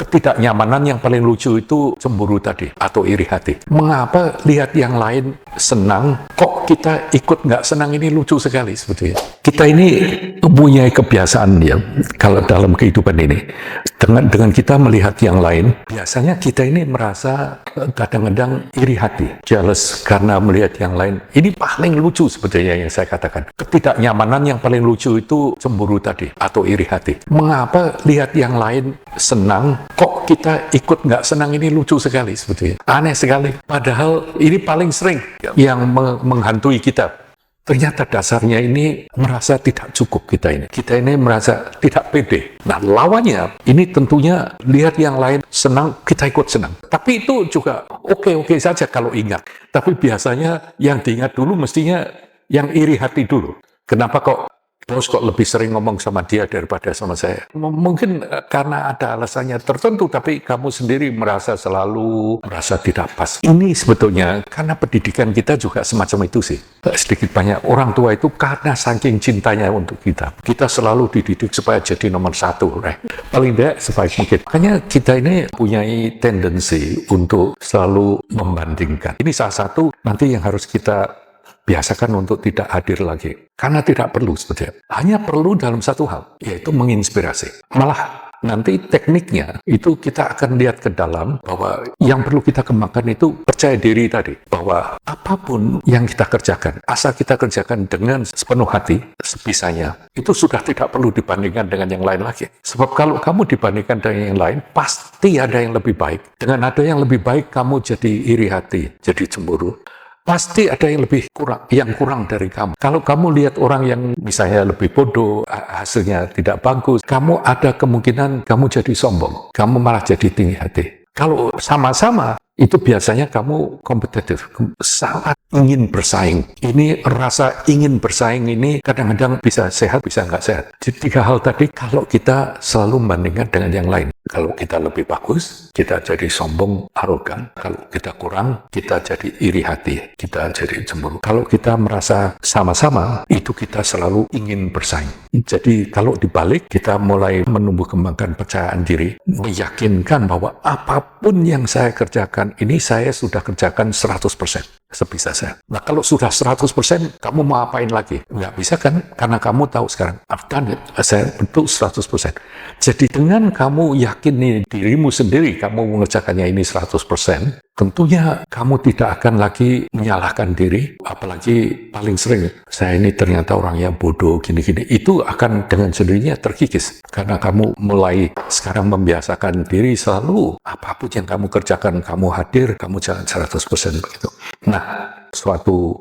Ketidaknyamanan yang paling lucu itu cemburu tadi, atau iri hati. Mengapa lihat yang lain senang, kok kita ikut nggak senang? Ini lucu sekali sebetulnya. Kita ini mempunyai kebiasaan ya, kalau dalam kehidupan ini, dengan kita melihat yang lain, biasanya kita ini merasa kadang-kadang iri hati, jealous karena melihat yang lain. Ini paling lucu sebetulnya yang saya katakan. Ketidaknyamanan yang paling lucu itu cemburu tadi, atau iri hati. Mengapa lihat yang lain senang, kok kita ikut nggak senang? Ini lucu sekali sebetulnya. Aneh sekali. Padahal ini paling sering yang menghantui kita. Ternyata dasarnya ini merasa tidak cukup kita ini. Kita ini merasa tidak pede. Nah, lawannya ini tentunya lihat yang lain senang, kita ikut senang. Tapi itu juga oke-oke saja kalau ingat. Tapi biasanya yang diingat dulu mestinya yang iri hati dulu. Kenapa kok bos kok lebih sering ngomong sama dia daripada sama saya? Mungkin karena ada alasannya tertentu, tapi kamu sendiri selalu merasa tidak pas. Ini sebetulnya karena pendidikan kita juga semacam itu sih. Sedikit banyak orang tua itu karena saking cintanya untuk kita. Kita selalu dididik supaya jadi nomor satu, right? Paling tidak sebaik mungkin. Makanya kita ini punyai tendensi untuk selalu membandingkan. Ini salah satu nanti yang harus kita biasakan untuk tidak hadir lagi. Karena tidak perlu sebetulnya. Hanya perlu dalam satu hal, yaitu menginspirasi. Malah nanti tekniknya itu kita akan lihat ke dalam bahwa yang perlu kita kembangkan itu percaya diri tadi. Bahwa apapun yang kita kerjakan, asal kita kerjakan dengan sepenuh hati, sebisanya, itu sudah tidak perlu dibandingkan dengan yang lain lagi. Sebab kalau kamu dibandingkan dengan yang lain, pasti ada yang lebih baik. Dengan ada yang lebih baik, kamu jadi iri hati, jadi cemburu. Pasti ada yang kurang dari kamu. Kalau kamu lihat orang yang misalnya lebih bodoh, hasilnya tidak bagus, kamu ada kemungkinan kamu jadi sombong, kamu malah jadi tinggi hati. Kalau sama-sama, itu biasanya kamu kompetitif, sangat ingin bersaing. Ini rasa ingin bersaing ini kadang-kadang bisa sehat, bisa nggak sehat. Jadi 3 hal tadi, kalau kita selalu membandingkan dengan yang lain. Kalau kita lebih bagus, kita jadi sombong, arogan. Kalau kita kurang, kita jadi iri hati, kita jadi cemburu. Kalau kita merasa sama-sama, itu kita selalu ingin bersaing. Jadi kalau dibalik, kita mulai menumbuh kembangkan percayaan diri, meyakinkan bahwa apapun yang saya kerjakan, ini saya sudah kerjakan 100%. Sebisa saya. Nah, kalau sudah 100%, kamu mau apain lagi? Nggak bisa kan? Karena kamu tahu sekarang, I've done it. Saya bentuk 100%. Jadi dengan kamu yakini dirimu sendiri, kamu mengerjakannya ini 100%, tentunya kamu tidak akan lagi menyalahkan diri, apalagi paling sering, saya ini ternyata orang yang bodoh, gini-gini. Itu akan dengan sendirinya terkikis. Karena kamu mulai sekarang membiasakan diri selalu, apapun yang kamu kerjakan, kamu hadir, kamu jalan 100% begitu. Nah, suatu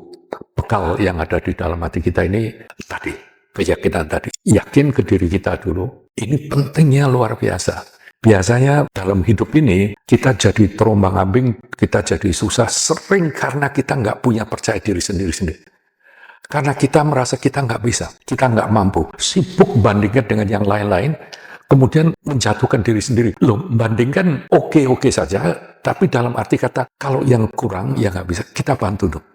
bekal yang ada di dalam hati kita ini tadi, keyakinan tadi. Yakin ke diri kita dulu, ini pentingnya luar biasa. Biasanya dalam hidup ini, kita jadi terombang-ambing, kita jadi susah, sering karena kita nggak punya percaya diri sendiri-sendiri. Karena kita merasa kita nggak bisa, kita nggak mampu. Sibuk bandingkan dengan yang lain-lain, kemudian menjatuhkan diri sendiri. Loh, bandingkan oke-oke saja, tapi dalam arti kata, kalau yang kurang, ya nggak bisa, kita bantu dong.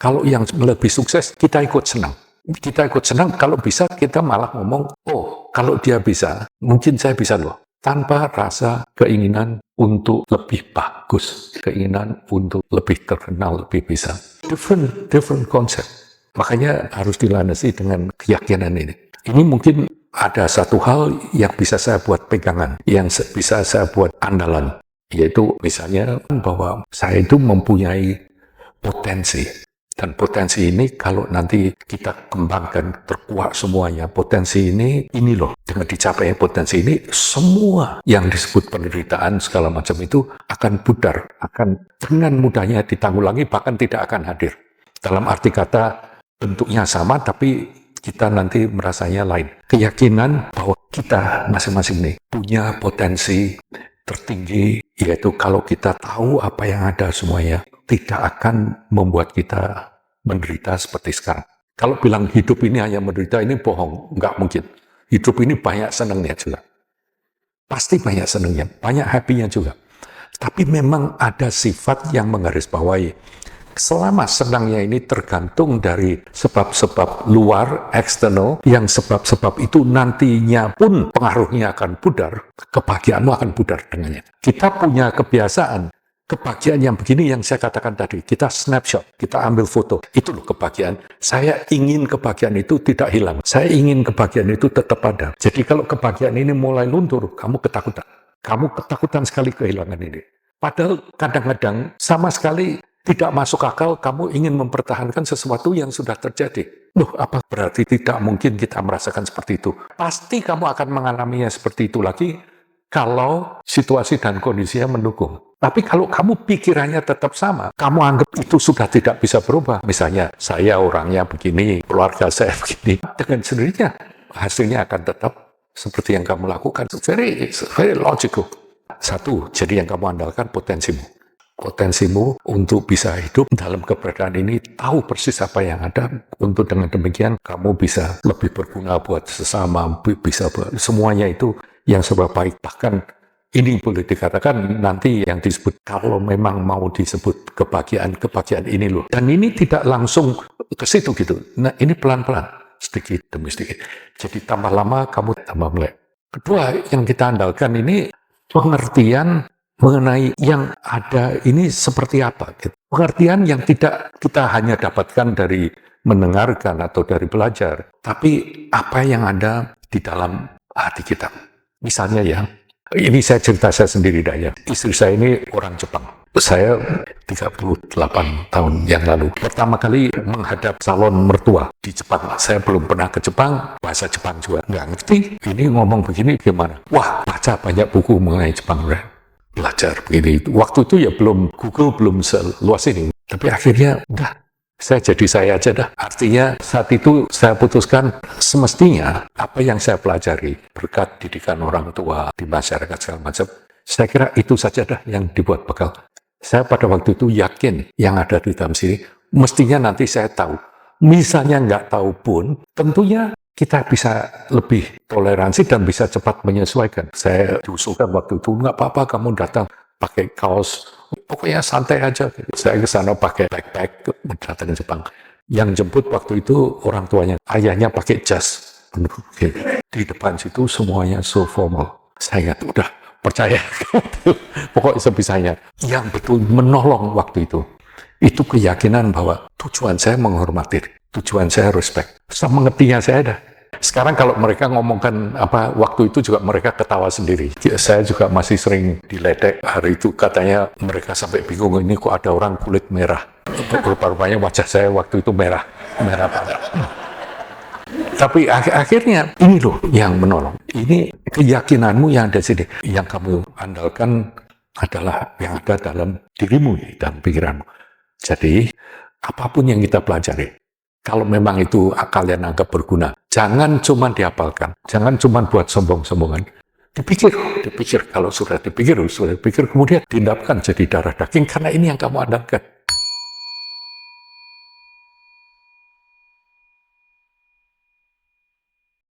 Kalau yang lebih sukses, kita ikut senang. Kita ikut senang, kalau bisa kita malah ngomong, oh, kalau dia bisa, mungkin saya bisa loh. Tanpa rasa keinginan untuk lebih bagus, keinginan untuk lebih terkenal, lebih bisa. Different concept. Makanya harus dilandasi dengan keyakinan ini. Ini mungkin ada satu hal yang bisa saya buat pegangan, yang bisa saya buat andalan. Yaitu misalnya bahwa saya itu mempunyai potensi. Dan potensi ini kalau nanti kita kembangkan, terkuak semuanya, potensi ini loh, dengan dicapainya potensi ini, semua yang disebut penderitaan segala macam itu akan pudar, akan dengan mudahnya ditanggulangi, bahkan tidak akan hadir. Dalam arti kata, bentuknya sama, tapi kita nanti merasanya lain. Keyakinan bahwa kita masing-masing nih punya potensi tertinggi, yaitu kalau kita tahu apa yang ada semuanya, tidak akan membuat kita menderita seperti sekarang. Kalau bilang hidup ini hanya menderita, ini bohong, nggak mungkin. Hidup ini banyak senangnya juga. Pasti banyak senangnya, banyak happy-nya juga. Tapi memang ada sifat yang menggarisbawahi. Selama senangnya ini tergantung dari sebab-sebab luar, eksternal, yang sebab-sebab itu nantinya pun pengaruhnya akan pudar, kebahagiaanmu akan pudar dengannya. Kita punya kebiasaan, kebahagiaan yang begini yang saya katakan tadi, kita snapshot, kita ambil foto, itu loh kebahagiaan. Saya ingin kebahagiaan itu tidak hilang, saya ingin kebahagiaan itu tetap ada. Jadi kalau kebahagiaan ini mulai luntur, kamu ketakutan. Kamu ketakutan sekali kehilangan ini. Padahal kadang-kadang sama sekali tidak masuk akal kamu ingin mempertahankan sesuatu yang sudah terjadi. Loh, apa berarti tidak mungkin kita merasakan seperti itu? Pasti kamu akan mengalaminya seperti itu lagi kalau situasi dan kondisinya mendukung. Tapi kalau kamu pikirannya tetap sama, kamu anggap itu sudah tidak bisa berubah. Misalnya, saya orangnya begini, keluarga saya begini. Dengan sendirinya, hasilnya akan tetap seperti yang kamu lakukan. Very logical. Satu, jadi yang kamu andalkan potensimu. Potensimu untuk bisa hidup dalam keberadaan ini, tahu persis apa yang ada. Untuk dengan demikian, kamu bisa lebih berguna buat sesama, bisa buat semuanya itu yang serba baik. Bahkan ini boleh dikatakan nanti yang disebut, kalau memang mau disebut kebahagiaan ini loh. Dan ini tidak langsung ke situ gitu. Nah, ini pelan-pelan, sedikit demi sedikit. Jadi tambah lama kamu tambah melek. Kedua, yang kita andalkan ini pengertian mengenai yang ada ini seperti apa. Gitu. Pengertian yang tidak kita hanya dapatkan dari mendengarkan atau dari belajar, tapi apa yang ada di dalam hati kita. Misalnya ya, ini saya cerita saya sendiri dah ya. Istri saya ini orang Jepang. Saya 38 tahun yang lalu. Pertama kali menghadap calon mertua di Jepang. Saya belum pernah ke Jepang, bahasa Jepang juga nggak ngerti. Ini ngomong begini gimana? Wah, baca banyak buku mengenai Jepang. Belajar begini. Waktu itu ya Google belum seluas ini. Tapi akhirnya udah, saya jadi saya aja dah. Artinya saat itu saya putuskan semestinya apa yang saya pelajari berkat didikan orang tua di masyarakat segala macam, saya kira itu saja dah yang dibuat bekal. Saya pada waktu itu yakin yang ada di dalam sini, mestinya nanti saya tahu. Misalnya nggak tahu pun, tentunya kita bisa lebih toleransi dan bisa cepat menyesuaikan. Saya diusulkan waktu itu, nggak apa-apa kamu datang pakai kaos, pokoknya santai aja. Saya ke sana pakai backpack, datang ke Jepang. Yang jemput waktu itu orang tuanya, ayahnya pakai jas. Di depan situ semuanya so formal. Saya ingat, udah percaya. Pokoknya sebisanya. Yang betul menolong waktu itu keyakinan bahwa tujuan saya menghormati, tujuan saya respect. Sama mengertinya saya ada. Sekarang kalau mereka ngomongkan apa, waktu itu juga mereka ketawa sendiri. Saya juga masih sering diledek. Hari itu katanya mereka sampai bingung, ini kok ada orang kulit merah. Rupa-rupanya wajah saya waktu itu merah pada. Tapi akhirnya ini loh yang menolong. Ini keyakinanmu yang ada di sini. Yang kamu andalkan adalah yang ada dalam dirimu, dalam pikiranmu. Jadi, apapun yang kita pelajari, kalau memang itu kalian anggap berguna, jangan cuma dihafalkan, jangan cuma buat sombong-sombongan. Dipikir, kalau sudah dipikir, kemudian diendapkan jadi darah daging, karena ini yang kamu andalkan.